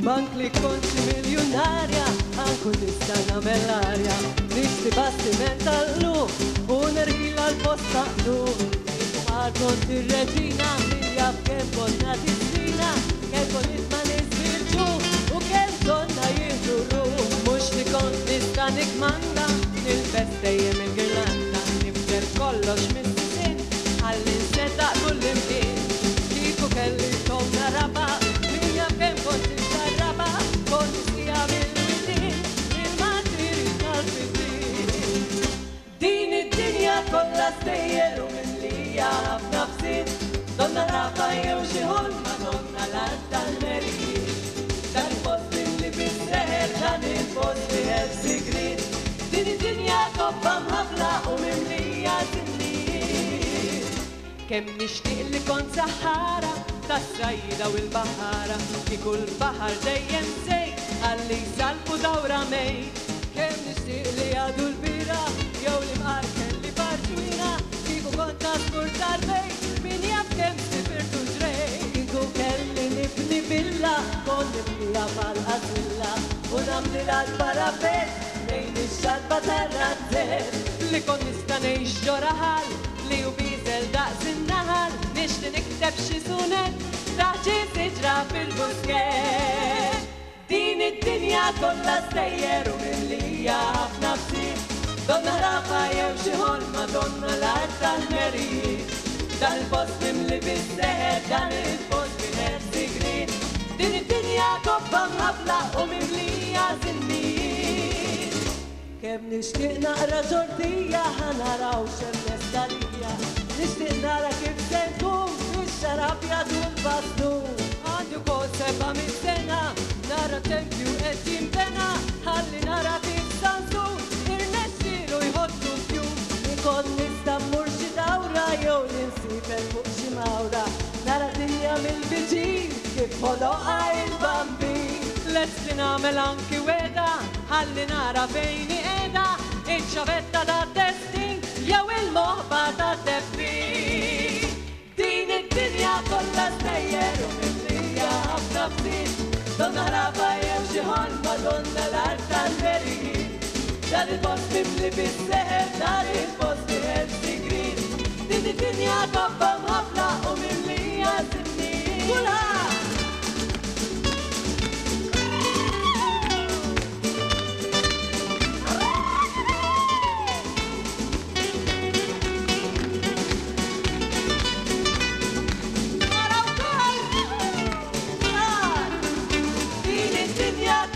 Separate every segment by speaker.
Speaker 1: bank li kont miljonarja, ankun nista' nagħmel arja. Nixti bastiment tal-lum u nerħila l-posta llum. Għad kont ir-reġina min jaf kemm konna tistina, kemm kont nisma' nisbilġu u kemm konna jieħdu rum. Mhux li kont nista' nikmanda, nilbes dejjem il-girlanda, nifter kollox mis-sin ħalli nsetaq kull imkien. Kieku kelli tonna raba, min jaf kemm kont nistarraba, kont nisqija mill-widin, il-matiri tal-fitin. Din id-dinja kollha stejjer u mimlija ħafna fsit, donna raba jew xi ħolma donna l-art tal-merid. Dan il-post li bis-seħer, dan il-post li ħel sigrit, din id-dinja koppa mħafla u mimlija tinniet. Kemm nixtieq li kont Sahara, tas-sajda u l-baħara, kieku l-baħar dejjem sejt, ħalli salbu dawra mejt. Kemm nixtieq li għadu l-bira, jew li mqar kelli barġwina, kieku kont taskur tal-bejt, min jaf kemm sifirtu ġrej. Kieku kelli nibni villa, kont nibnija bħal-qasilla, u namli l-parapet bejn ix-xalba tar-razzet. Li kont nista' ngħix ġora ħal, li hu biżel daqs in-naħal, nixti nikteb xi sunet ta' xi siġra fil-busket. Din id-dinja kollha stejjer u mimlija ħafna fsit, donna ħrafa jew xi ħolma donna l-art tal-merid. Dan il-post mimli bis-seħer, dan il-post mingħajr sigrit, din id-dinja koppa mħafla u mimlija żinniet. Kemm nixtieq naqra ġortija ħanaraw x'emmestalija, nixtieq nara kif se nkun fix-xarab jagħdu l-bastun. Għandu kol 700 sena, nara tempju qed jinbena, ħalli nara kif Sansun irnexxielu jħoddu fjum. Ikun nista' mmur xi dawra jew li nsifel fuq xi mawra, nara dinja mill-viċin kif ħoloqha il-bambin. Lest li nagħmel anki weda, ħalli nara fejn qiegħda, iċ-ċavetta tat-testin jew il-moħba tat-teffin. Din id-dinja kollha stejjer u mimlija ħafna ftit, donna ħrafa jew xi ħolma donna l-art tal-merid. Dan il-post mimli bis-seħer, dan il-post li ħel sigrit, din id-dinja koppa mħafla u mimlija żinniet. Kulħadd!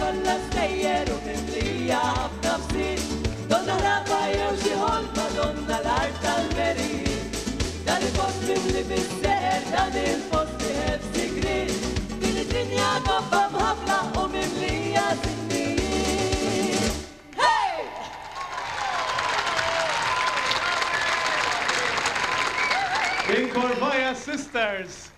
Speaker 1: Kollha stejjer u mimlija ħafna fsit, donna ħrafa jew xi ħolma donna l-art tal-merid. Dan il-post mimli bis-seħer, dan il-post li ħel sigrit, din id-dinja koppa mħafla u mimlija żinniet. Hey!
Speaker 2: Inkorvaja Sisters.